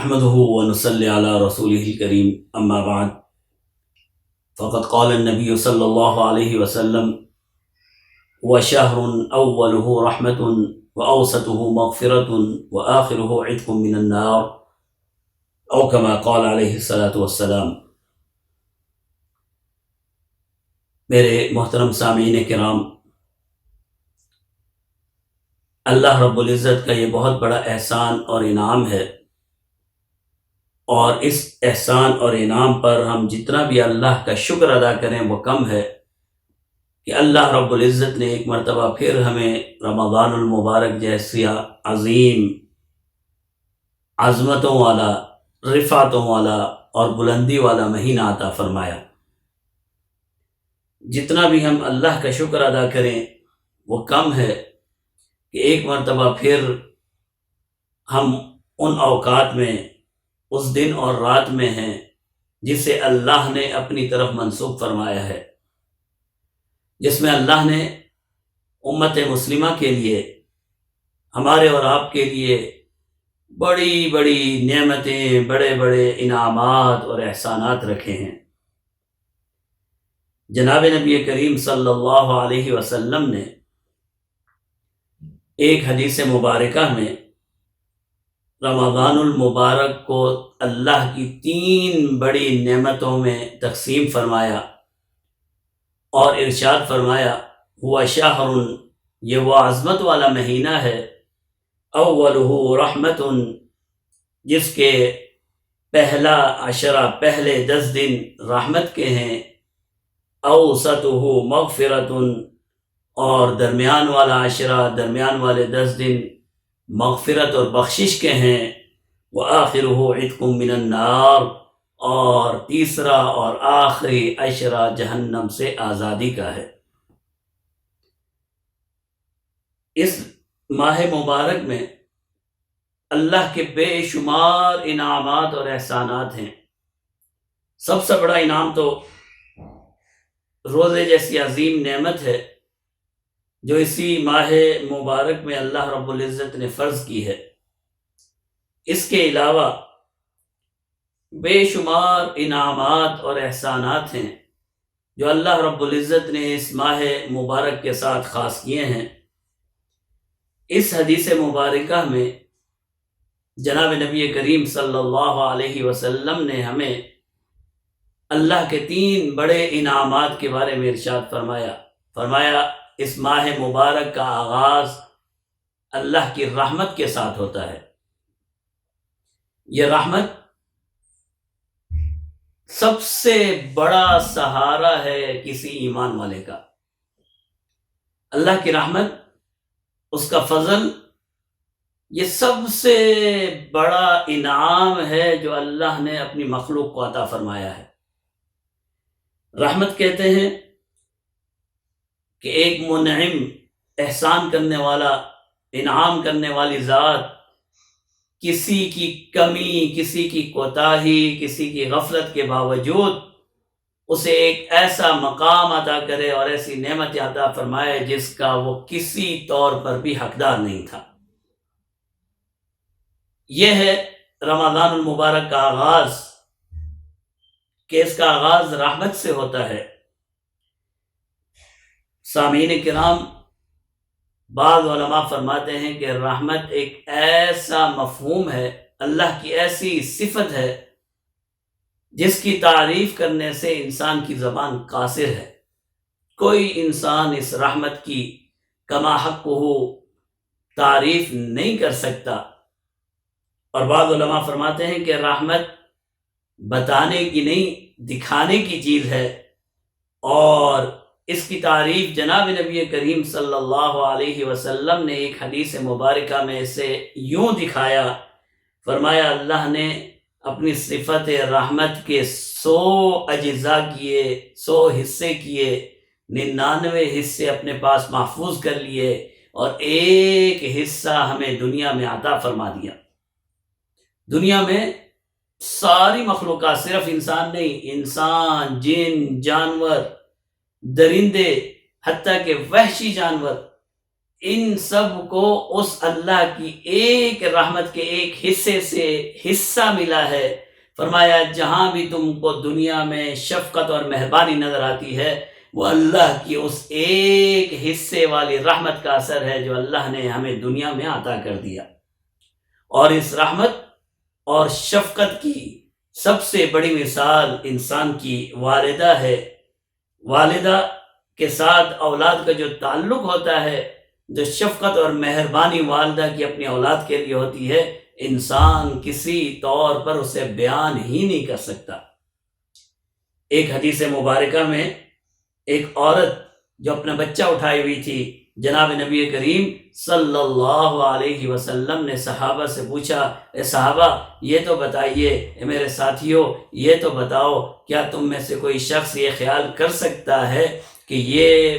نحمده ونصلي على رسوله الكريم أما بعد فقد قال النبي صلى الله عليه وسلم هو شهر أوله رحمة وأوسطه مغفرة وآخره عتق من النار أو كما قال عليه الصلاة والسلام۔ میرے محترم سامعین کرام، اللہ رب العزت کا یہ بہت بڑا احسان اور انعام ہے، اور اس احسان اور انعام پر ہم جتنا بھی اللہ کا شکر ادا کریں وہ کم ہے کہ اللہ رب العزت نے ایک مرتبہ پھر ہمیں رمضان المبارک جیسی عظیم عظمتوں والا، رفعتوں والا اور بلندی والا مہینہ عطا فرمایا۔ جتنا بھی ہم اللہ کا شکر ادا کریں وہ کم ہے کہ ایک مرتبہ پھر ہم ان اوقات میں، اس دن اور رات میں ہیں جسے اللہ نے اپنی طرف منسوب فرمایا ہے، جس میں اللہ نے امت مسلمہ کے لیے، ہمارے اور آپ کے لیے بڑی بڑی نعمتیں، بڑے بڑے انعامات اور احسانات رکھے ہیں۔ جناب نبی کریم صلی اللہ علیہ وسلم نے ایک حدیث مبارکہ میں رمضان المبارک کو اللہ کی 3 بڑی نعمتوں میں تقسیم فرمایا اور ارشاد فرمایا، ہوا شہر، یہ وہ عظمت والا مہینہ ہے، اولہ رحمت، جس کے پہلا عشرہ، پہلے 10 دن رحمت کے ہیں، اوسطہ مغفرت، اور درمیان والا عشرہ، درمیان والے 10 دن مغفرت اور بخشش کے ہیں، وآخرہ عتق من النار، اور تیسرا اور آخری عشرہ جہنم سے آزادی کا ہے۔ اس ماہ مبارک میں اللہ کے بے شمار انعامات اور احسانات ہیں۔ سب سے بڑا انعام تو روزے جیسی عظیم نعمت ہے جو اسی ماہ مبارک میں اللہ رب العزت نے فرض کی ہے۔ اس کے علاوہ بے شمار انعامات اور احسانات ہیں جو اللہ رب العزت نے اس ماہ مبارک کے ساتھ خاص کیے ہیں۔ اس حدیث مبارکہ میں جناب نبی کریم صلی اللہ علیہ وسلم نے ہمیں اللہ کے 3 بڑے انعامات کے بارے میں ارشاد فرمایا اس ماہ مبارک کا آغاز اللہ کی رحمت کے ساتھ ہوتا ہے۔ یہ رحمت سب سے بڑا سہارا ہے کسی ایمان والے کا۔ اللہ کی رحمت، اس کا فضل، یہ سب سے بڑا انعام ہے جو اللہ نے اپنی مخلوق کو عطا فرمایا ہے۔ رحمت کہتے ہیں کہ ایک منعم، احسان کرنے والا، انعام کرنے والی ذات کسی کی کمی، کسی کی کوتاہی، کسی کی غفلت کے باوجود اسے ایک ایسا مقام عطا کرے اور ایسی نعمت عطا فرمائے جس کا وہ کسی طور پر بھی حقدار نہیں تھا۔ یہ ہے رمضان المبارک کا آغاز، کہ اس کا آغاز رحمت سے ہوتا ہے۔ سامعین کرام، بعض علماء فرماتے ہیں کہ رحمت ایک ایسا مفہوم ہے، اللہ کی ایسی صفت ہے جس کی تعریف کرنے سے انسان کی زبان قاصر ہے۔ کوئی انسان اس رحمت کی کما حق ہو تعریف نہیں کر سکتا۔ اور بعض علماء فرماتے ہیں کہ رحمت بتانے کی نہیں، دکھانے کی چیز ہے، اور اس کی تعریف جناب نبی کریم صلی اللہ علیہ وسلم نے ایک حدیث مبارکہ میں اسے یوں دکھایا، فرمایا اللہ نے اپنی صفت رحمت کے 100 اجزاء کیے، 100 حصے کیے، 99 حصے اپنے پاس محفوظ کر لیے، اور ایک حصہ ہمیں دنیا میں عطا فرما دیا۔ دنیا میں ساری مخلوقات، صرف انسان نہیں، انسان، جن، جانور، درندے، حتیٰ کہ وحشی جانور، ان سب کو اس اللہ کی ایک رحمت کے ایک حصے سے حصہ ملا ہے۔ فرمایا جہاں بھی تم کو دنیا میں شفقت اور مہربانی نظر آتی ہے، وہ اللہ کی اس ایک حصے والی رحمت کا اثر ہے جو اللہ نے ہمیں دنیا میں عطا کر دیا۔ اور اس رحمت اور شفقت کی سب سے بڑی مثال انسان کی والدہ ہے۔ والدہ کے ساتھ اولاد کا جو تعلق ہوتا ہے، جو شفقت اور مہربانی والدہ کی اپنی اولاد کے لیے ہوتی ہے، انسان کسی طور پر اسے بیان ہی نہیں کر سکتا۔ ایک حدیث مبارکہ میں ایک عورت جو اپنا بچہ اٹھائی ہوئی تھی، جناب نبی کریم صلی اللہ علیہ وسلم نے صحابہ سے پوچھا، اے صحابہ یہ تو بتائیے، اے میرے ساتھیوں یہ تو بتاؤ، کیا تم میں سے کوئی شخص یہ خیال کر سکتا ہے کہ یہ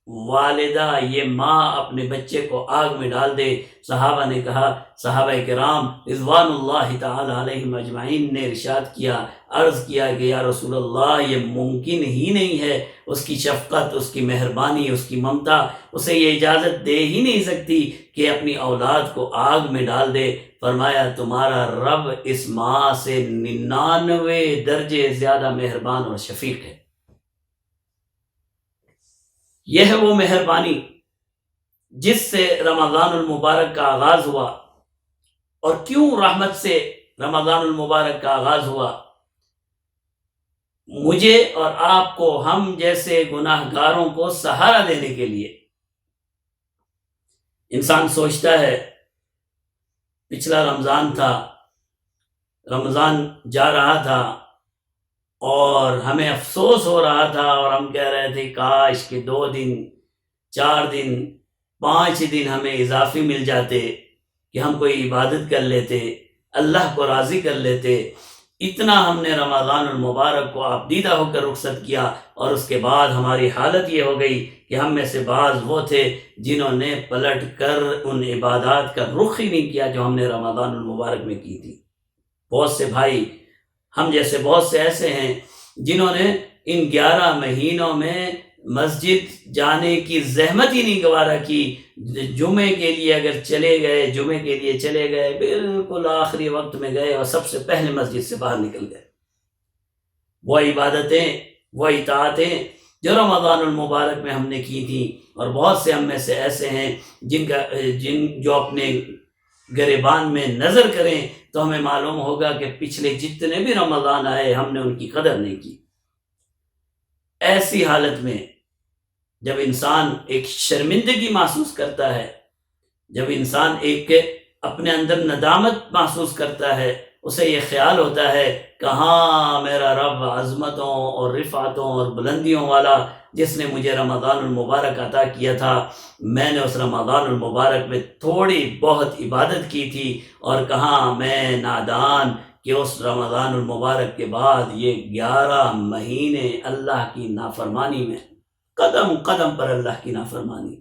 والدہ، یہ ماں اپنے بچے کو آگ میں ڈال دے؟ صحابہ نے کہا، صحابہ کرام رضوان اللہ تعالی علیہم اجمعین نے ارشاد کیا، عرض کیا کہ یا رسول اللہ یہ ممکن ہی نہیں ہے، اس کی شفقت، اس کی مہربانی، اس کی ممتا اسے یہ اجازت دے ہی نہیں سکتی کہ اپنی اولاد کو آگ میں ڈال دے۔ فرمایا تمہارا رب اس ماں سے 99 درجے زیادہ مہربان اور شفیق ہے۔ یہ ہے وہ مہربانی جس سے رمضان المبارک کا آغاز ہوا۔ اور کیوں رحمت سے رمضان المبارک کا آغاز ہوا؟ مجھے اور آپ کو، ہم جیسے گناہ گاروں کو سہارا دینے کے لیے۔ انسان سوچتا ہے پچھلا رمضان تھا، رمضان جا رہا تھا اور ہمیں افسوس ہو رہا تھا، اور ہم کہہ رہے تھے کاش کہ 2 دن 4 دن 5 دن ہمیں اضافی مل جاتے کہ ہم کوئی عبادت کر لیتے، اللہ کو راضی کر لیتے۔ اتنا ہم نے رمضان المبارک کو آبدیدہ ہو کر رخصت کیا، اور اس کے بعد ہماری حالت یہ ہو گئی کہ ہم میں سے بعض وہ تھے جنہوں نے پلٹ کر ان عبادات کا رخ ہی نہیں کیا جو ہم نے رمضان المبارک میں کی تھی۔ بہت سے بھائی، ہم جیسے بہت سے ایسے ہیں جنہوں نے ان 11 مہینوں میں مسجد جانے کی زحمت ہی نہیں گوارا کی۔ جمعے کے لیے اگر چلے گئے، جمعے کے لیے چلے گئے، بالکل آخری وقت میں گئے اور سب سے پہلے مسجد سے باہر نکل گئے۔ وہ عبادتیں، وہ اطاعتیں جو رمضان المبارک میں ہم نے کی تھیں، اور بہت سے ہم میں سے ایسے ہیں جو اپنے گریبان میں نظر کریں تو ہمیں معلوم ہوگا کہ پچھلے جتنے بھی رمضان آئے ہم نے ان کی قدر نہیں کی۔ ایسی حالت میں جب انسان ایک شرمندگی محسوس کرتا ہے، جب انسان ایک اپنے اندر ندامت محسوس کرتا ہے، اسے یہ خیال ہوتا ہے کہاں میرا رب عظمتوں اور رفعتوں اور بلندیوں والا، جس نے مجھے رمضان المبارک عطا کیا تھا، میں نے اس رمضان المبارک میں تھوڑی بہت عبادت کی تھی، اور کہاں میں نادان کہ اس رمضان المبارک کے بعد یہ 11 مہینے اللہ کی نافرمانی میں، قدم قدم پر اللہ کی نافرمانی،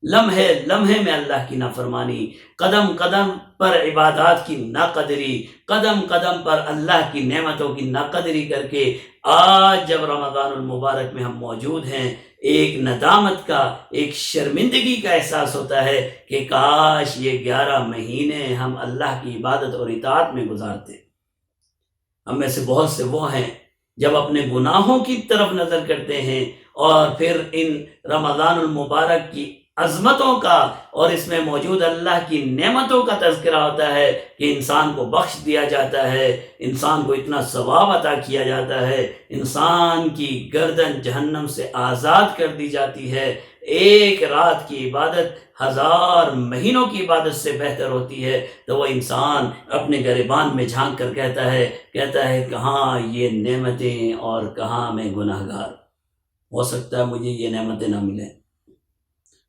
لمحے لمحے میں اللہ کی نافرمانی، قدم قدم پر عبادات کی ناقدری، قدم قدم پر اللہ کی نعمتوں کی ناقدری کر کے آج جب رمضان المبارک میں ہم موجود ہیں، ایک ندامت کا، ایک شرمندگی کا احساس ہوتا ہے کہ کاش یہ 11 مہینے ہم اللہ کی عبادت اور اطاعت میں گزارتے۔ ہم میں سے بہت سے وہ ہیں جب اپنے گناہوں کی طرف نظر کرتے ہیں اور پھر ان رمضان المبارک کی عظمتوں کا اور اس میں موجود اللہ کی نعمتوں کا تذکرہ ہوتا ہے کہ انسان کو بخش دیا جاتا ہے، انسان کو اتنا ثواب عطا کیا جاتا ہے، انسان کی گردن جہنم سے آزاد کر دی جاتی ہے۔ ایک رات کی عبادت 1000 مہینوں کی عبادت سے بہتر ہوتی ہے، تو وہ انسان اپنے گریبان میں جھانک کر کہتا ہے کہاں یہ نعمتیں اور کہاں میں گناہ گار۔ ہو سکتا ہے مجھے یہ نعمتیں نہ ملیں،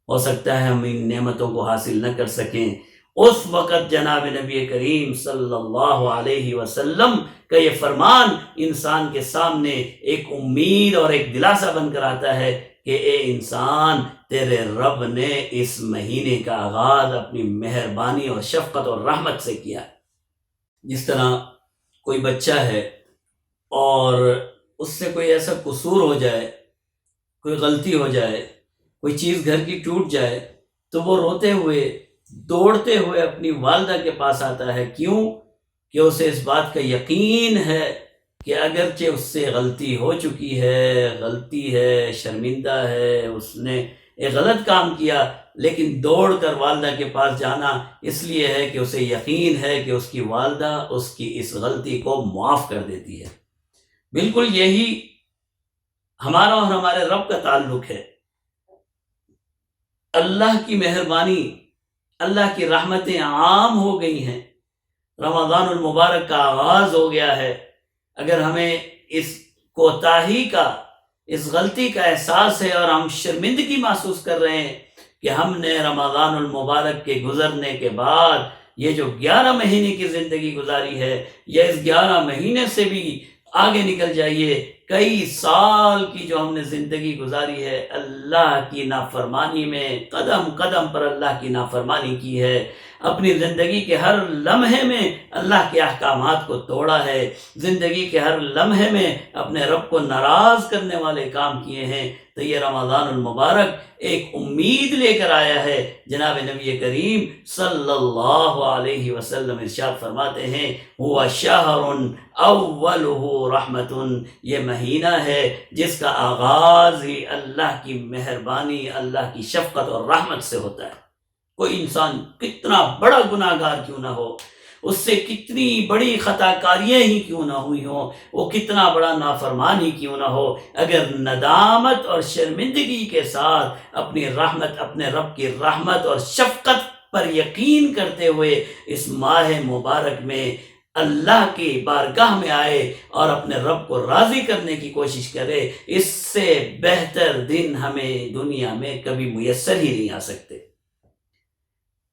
ہو سکتا ہے ہم ان نعمتوں کو حاصل نہ کر سکیں۔ اس وقت جناب نبی کریم صلی اللہ علیہ وسلم کا یہ فرمان انسان کے سامنے ایک امید اور ایک دلاسا بن کر آتا ہے کہ اے انسان، تیرے رب نے اس مہینے کا آغاز اپنی مہربانی اور شفقت اور رحمت سے کیا۔ جس طرح کوئی بچہ ہے اور اس سے کوئی ایسا قصور ہو جائے، کوئی غلطی ہو جائے، کوئی چیز گھر کی ٹوٹ جائے، تو وہ روتے ہوئے دوڑتے ہوئے اپنی والدہ کے پاس آتا ہے. کیوں؟ کہ اسے اس بات کا یقین ہے کہ اگرچہ اس سے غلطی ہو چکی ہے، غلطی ہے، شرمندہ ہے، اس نے ایک غلط کام کیا، لیکن دوڑ کر والدہ کے پاس جانا اس لیے ہے کہ اسے یقین ہے کہ اس کی والدہ اس کی اس غلطی کو معاف کر دیتی ہے. بالکل یہی ہمارا اور ہمارے رب کا تعلق ہے. اللہ کی مہربانی، اللہ کی رحمتیں عام ہو گئی ہیں. رمضان المبارک کا آغاز ہو گیا ہے. اگر ہمیں اس کوتاہی کا، اس غلطی کا احساس ہے اور ہم شرمندگی محسوس کر رہے ہیں کہ ہم نے رمضان المبارک کے گزرنے کے بعد یہ جو 11 مہینے کی زندگی گزاری ہے، یا اس 11 مہینے سے بھی آگے نکل جائیے، کئی سال کی جو ہم نے زندگی گزاری ہے، اللہ کی نافرمانی میں قدم قدم پر اللہ کی نافرمانی کی ہے. اپنی زندگی کے ہر لمحے میں اللہ کے احکامات کو توڑا ہے. زندگی کے ہر لمحے میں اپنے رب کو ناراض کرنے والے کام کیے ہیں. تو یہ رمضان المبارک ایک امید لے کر آیا ہے. جناب نبی کریم صلی اللہ علیہ وسلم ارشاد فرماتے ہیں، ہوا شہر اولہ رحمت، یہ مہینہ ہے جس کا آغاز ہی اللہ کی مہربانی، اللہ کی شفقت اور رحمت سے ہوتا ہے. کوئی انسان کتنا بڑا گناہ گار کیوں نہ ہو، اس سے کتنی بڑی خطا کاریاں ہی کیوں نہ ہوئی ہوں، وہ کتنا بڑا نافرمان ہی کیوں نہ ہو، اگر ندامت اور شرمندگی کے ساتھ اپنی رحمت، اپنے رب کی رحمت اور شفقت پر یقین کرتے ہوئے اس ماہ مبارک میں اللہ کی بارگاہ میں آئے اور اپنے رب کو راضی کرنے کی کوشش کرے، اس سے بہتر دن ہمیں دنیا میں کبھی میسر ہی نہیں آ سکتے.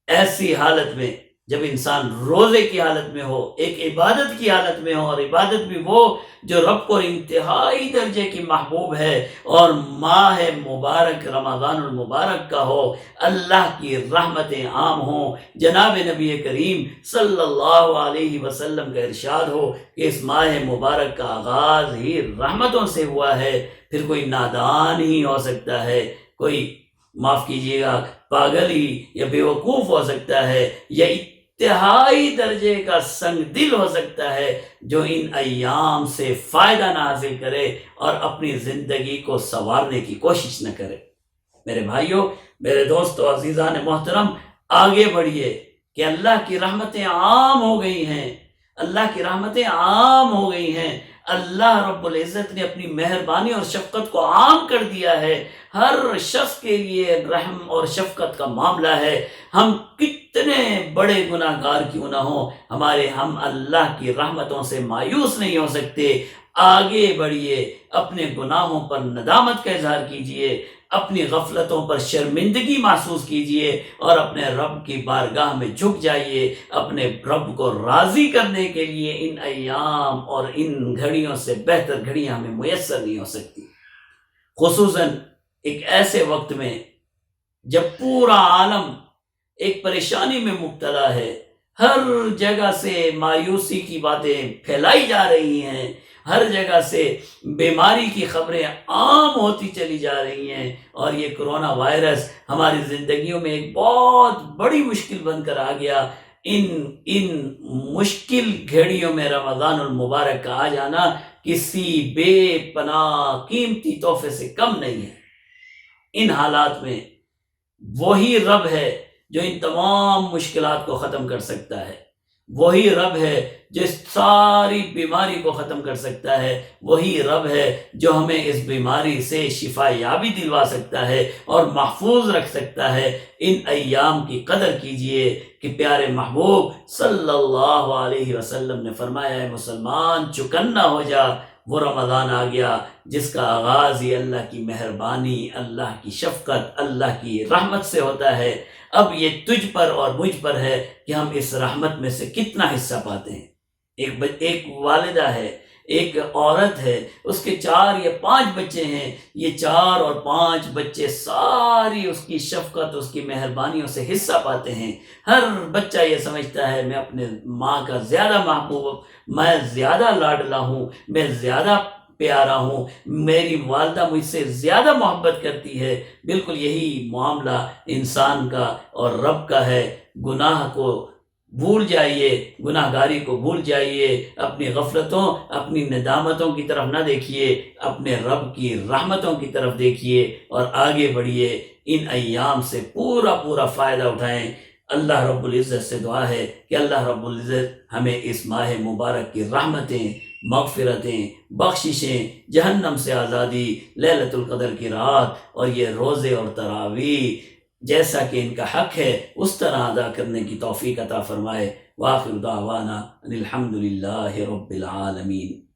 ایسی حالت میں جب انسان روزے کی حالت میں ہو، ایک عبادت کی حالت میں ہو، اور عبادت بھی وہ جو رب کو انتہائی درجے کی محبوب ہے، اور ماہ مبارک رمضان المبارک کا ہو، اللہ کی رحمتیں عام ہوں. جناب نبی کریم صلی اللہ علیہ وسلم کا ارشاد ہو کہ اس ماہ مبارک کا آغاز ہی رحمتوں سے ہوا ہے. پھر کوئی نادان ہی ہو سکتا ہے، کوئی معاف کیجیے گا پاگل ہی یا بیوقوف ہو سکتا ہے، یا انتہائی درجے کا سنگ دل ہو سکتا ہے جو ان ایام سے فائدہ نہ حاصل کرے اور اپنی زندگی کو سنوارنے کی کوشش نہ کرے. میرے بھائیوں، میرے دوستو، عزیزان محترم، آگے بڑھیے کہ اللہ کی رحمتیں عام ہو گئی ہیں. اللہ کی رحمتیں عام ہو گئی ہیں. اللہ رب العزت نے اپنی مہربانی اور شفقت کو عام کر دیا ہے. ہر شخص کے لیے رحم اور شفقت کا معاملہ ہے. ہم کتنے بڑے گناہ گار کیوں نہ ہوں، ہم اللہ کی رحمتوں سے مایوس نہیں ہو سکتے. آگے بڑھیے، اپنے گناہوں پر ندامت کا اظہار کیجیے، اپنی غفلتوں پر شرمندگی محسوس کیجیے، اور اپنے رب کی بارگاہ میں جھک جائیے. اپنے رب کو راضی کرنے کے لیے ان ایام اور ان گھڑیوں سے بہتر گھڑیاں ہمیں میسر نہیں ہو سکتی، خصوصاً ایک ایسے وقت میں جب پورا عالم ایک پریشانی میں مبتلا ہے. ہر جگہ سے مایوسی کی باتیں پھیلائی جا رہی ہیں، ہر جگہ سے بیماری کی خبریں عام ہوتی چلی جا رہی ہیں، اور یہ کرونا وائرس ہماری زندگیوں میں ایک بہت بڑی مشکل بن کر آ گیا. ان مشکل گھڑیوں میں رمضان المبارک کا آ جانا کسی بے پناہ قیمتی تحفے سے کم نہیں ہے. ان حالات میں وہی رب ہے جو ان تمام مشکلات کو ختم کر سکتا ہے، وہی رب ہے جو اس ساری بیماری کو ختم کر سکتا ہے، وہی رب ہے جو ہمیں اس بیماری سے شفا یابی دلوا سکتا ہے اور محفوظ رکھ سکتا ہے. ان ایام کی قدر کیجئے کہ پیارے محبوب صلی اللہ علیہ وسلم نے فرمایا ہے، مسلمان چکنا ہو جا، وہ رمضان آ گیا جس کا آغاز ہی اللہ کی مہربانی، اللہ کی شفقت، اللہ کی رحمت سے ہوتا ہے. اب یہ تجھ پر اور مجھ پر ہے کہ ہم اس رحمت میں سے کتنا حصہ پاتے ہیں. ایک والدہ ہے، ایک عورت ہے، اس کے 4 یا 5 بچے ہیں. یہ 4 اور 5 بچے ساری اس کی شفقت، اس کی مہربانیوں سے حصہ پاتے ہیں. ہر بچہ یہ سمجھتا ہے میں اپنے ماں کا زیادہ محبوب، میں زیادہ لاڈلا ہوں، میں زیادہ پیارا ہوں، میری والدہ مجھ سے زیادہ محبت کرتی ہے۔ بالکل یہی معاملہ انسان کا اور رب کا ہے۔ گناہ کو بھول جائیے، گناہ گاری کو بھول جائیے، اپنی غفلتوں، اپنی ندامتوں کی طرف نہ دیکھیے، اپنے رب کی رحمتوں کی طرف دیکھیے اور آگے بڑھیے۔ ان ایام سے پورا فائدہ اٹھائیں۔ اللہ رب العزت سے دعا ہے کہ اللہ رب العزت ہمیں اس ماہ مبارک کی رحمتیں، مغفرتیں، بخششیں، جہنم سے آزادی، لیلۃ القدر کی رات اور یہ روزے اور تراویح جیسا کہ ان کا حق ہے اس طرح ادا کرنے کی توفیق عطا فرمائے۔ وآخر دعوانا ان الحمد للہ رب العالمین۔